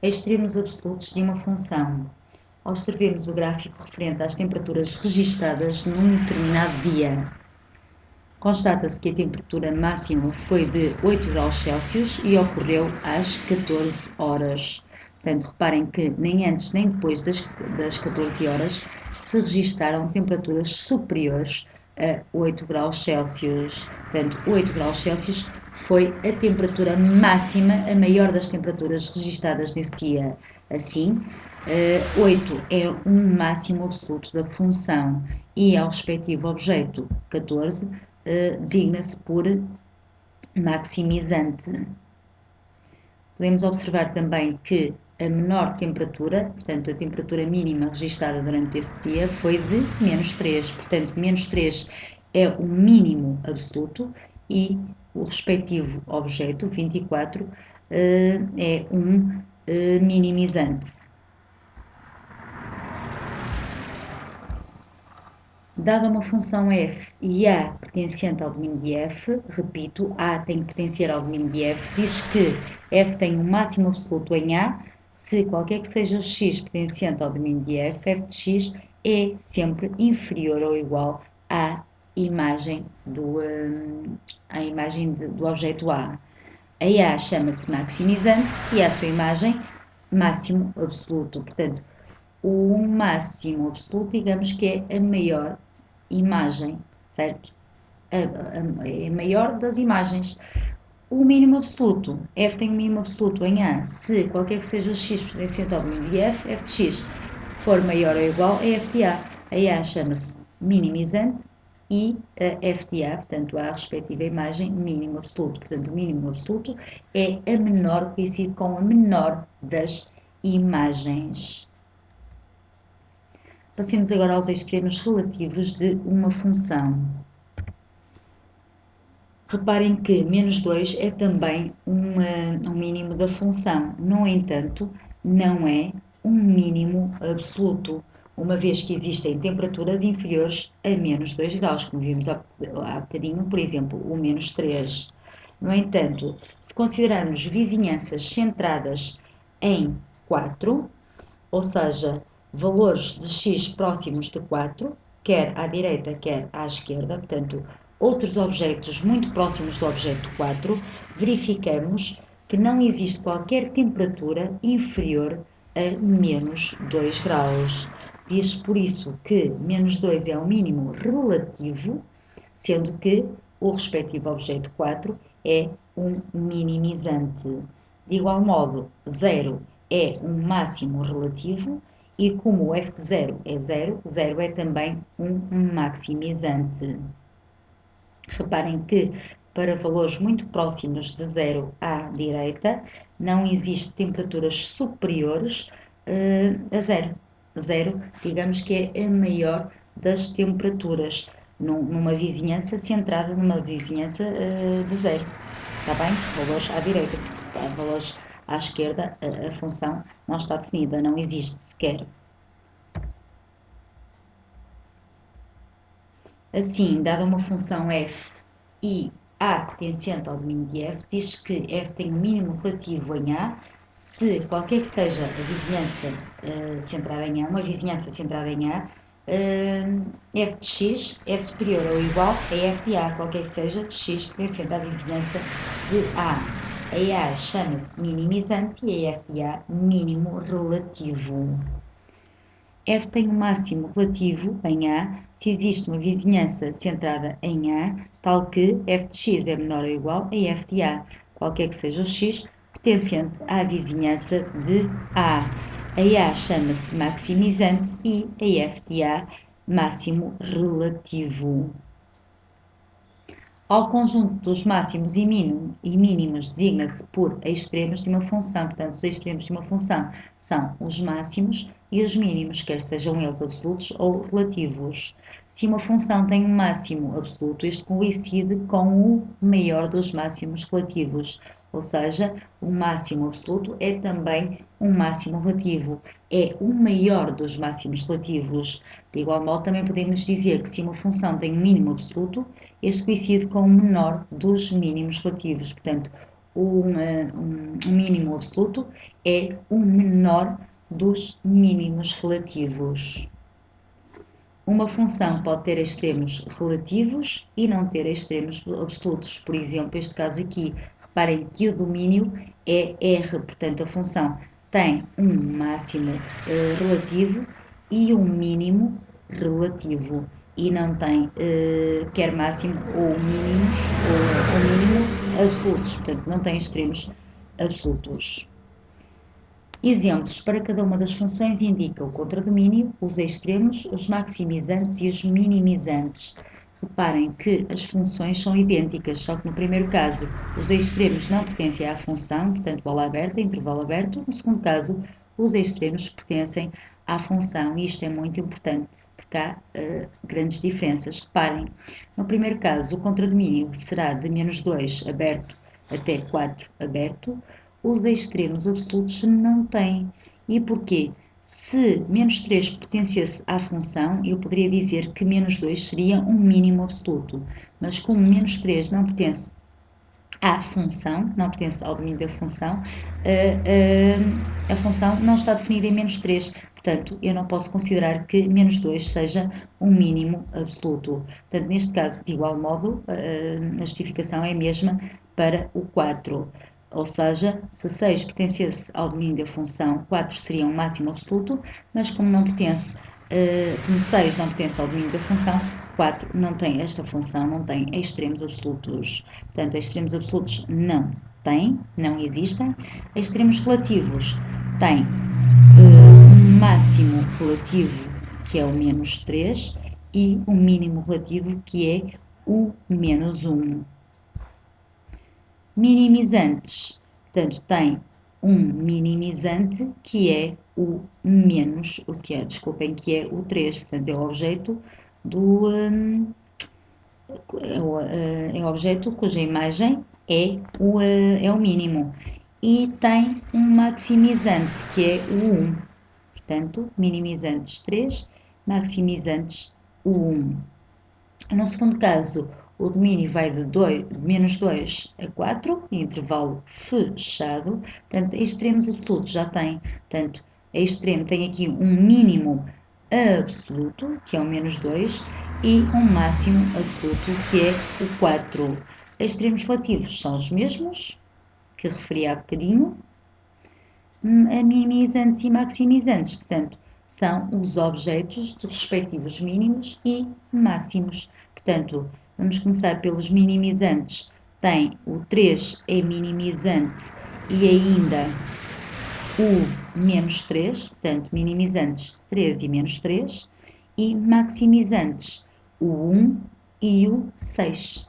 Extremos absolutos de uma função. Observemos o gráfico referente às temperaturas registadas num determinado dia. Constata-se que a temperatura máxima foi de 8 graus Celsius e ocorreu às 14 horas. Portanto, reparem que nem antes nem depois das 14 horas se registaram temperaturas superiores a 8 graus Celsius. Portanto, 8 graus Celsius foi a temperatura máxima, a maior das temperaturas registadas nesse dia. Assim, 8 é um máximo absoluto da função e ao respectivo objeto 14 designa-se por maximizante. Podemos observar também que a menor temperatura, portanto a temperatura mínima registada durante esse dia foi de menos 3, portanto menos 3 é o mínimo absoluto e o respectivo objeto, 24, é um minimizante. Dada uma função f e A pertencente ao domínio de f, repito, A tem que pertencer ao domínio de f, diz que f tem um máximo absoluto em A, se qualquer que seja o x pertencente ao domínio de f, f de x é sempre inferior ou igual à imagem do objeto A. A chama-se maximizante e a sua imagem máximo absoluto. Portanto, o máximo absoluto, digamos que é a maior imagem, certo? É a maior das imagens. O mínimo absoluto, f tem um mínimo absoluto em A, se qualquer que seja o x pertencente ao domínio de f, f de x for maior ou igual a f de A. A chama-se minimizante e a f de A, portanto, a respectiva imagem, mínimo absoluto. Portanto, o mínimo absoluto é a menor, coincide com a menor das imagens. Passemos agora aos extremos relativos de uma função. Reparem que menos 2 é também um mínimo da função, no entanto, não é um mínimo absoluto, uma vez que existem temperaturas inferiores a menos 2 graus, como vimos há bocadinho, por exemplo, o menos 3. No entanto, se considerarmos vizinhanças centradas em 4, ou seja, valores de x próximos de 4, quer à direita, quer à esquerda, portanto, outros objetos muito próximos do objeto 4, verificamos que não existe qualquer temperatura inferior a menos 2 graus. Diz-se por isso que menos 2 é o mínimo relativo, sendo que o respectivo objeto 4 é um minimizante. De igual modo, 0 é um máximo relativo e como o f de 0 é 0, 0 é também um maximizante. Reparem que para valores muito próximos de 0 à direita não existe temperaturas superiores a 0. 0, digamos que é a maior das temperaturas, numa vizinhança centrada numa vizinhança de 0. Está bem? Valores à direita, valores à esquerda, a função não está definida, não existe sequer. Assim, dada uma função f e A pertencente ao domínio de f, diz que f tem um mínimo relativo em A, se qualquer que seja a vizinhança centrada em A, uma vizinhança centrada em A, f de x é superior ou igual a f de A, qualquer que seja x pertencente à vizinhança de A. A chama-se minimizante e a f de A mínimo relativo. F tem um máximo relativo em A se existe uma vizinhança centrada em A, tal que f de x é menor ou igual a f de A, qualquer que seja o x pertencente à vizinhança de A. A chama-se maximizante e a f de A máximo relativo. Ao conjunto dos máximos e mínimos designa-se por extremos de uma função. Portanto, os extremos de uma função são os máximos e os mínimos, quer sejam eles absolutos ou relativos. Se uma função tem um máximo absoluto, este coincide com o maior dos máximos relativos. Ou seja, o máximo absoluto é também um máximo relativo, é o maior dos máximos relativos. De igual modo, também podemos dizer que se uma função tem um mínimo absoluto, este coincide com o menor dos mínimos relativos. Portanto, um mínimo absoluto é o menor dos mínimos relativos. Uma função pode ter extremos relativos e não ter extremos absolutos. Por exemplo, este caso aqui, reparem que o domínio é R, portanto a função tem um máximo relativo e um mínimo relativo e não tem quer máximo ou mínimos ou mínimo absolutos, portanto não tem extremos absolutos. Exemplos para cada uma das funções indicam o contradomínio, os extremos, os maximizantes e os minimizantes. Reparem que as funções são idênticas, só que no primeiro caso os extremos não pertencem à função, portanto bola aberta, intervalo aberto. No segundo caso, os extremos pertencem à função e isto é muito importante, porque há grandes diferenças. Reparem, no primeiro caso o contradomínio será de -2 aberto até 4 aberto. Os extremos absolutos não têm. E porquê? Se -3 pertencesse à função, eu poderia dizer que -2 seria um mínimo absoluto. Mas como -3 não pertence à função, não pertence ao domínio da função, a função não está definida em -3. Portanto, eu não posso considerar que -2 seja um mínimo absoluto. Portanto, neste caso, de igual modo, a justificação é a mesma para o 4. Ou seja, se 6 pertencesse ao domínio da função, 4 seria um máximo absoluto, mas como não pertence, como 6 não pertence ao domínio da função, 4 não tem esta função, não tem extremos absolutos. Portanto, extremos absolutos não existem. Extremos relativos têm um máximo relativo, que é o -3, e um mínimo relativo, que é o -1. Minimizantes, portanto, tem um minimizante que é o que é o 3, portanto, é o objeto é o objeto cuja imagem é o mínimo. E tem um maximizante, que é o 1. Portanto, minimizantes 3, maximizantes o 1. No segundo caso, o domínio vai de -2 a 4, intervalo fechado. Portanto, extremos absolutos já tem. Portanto, a extremo tem aqui um mínimo absoluto, que é o -2, e um máximo absoluto, que é o 4. Extremos relativos são os mesmos, que referi há bocadinho. A minimizantes e maximizantes, portanto, são os objetos de respectivos mínimos e máximos. Portanto, vamos começar pelos minimizantes. Tem o 3 é minimizante e ainda o -3, portanto, minimizantes 3 e -3, e maximizantes o 1 e o 6.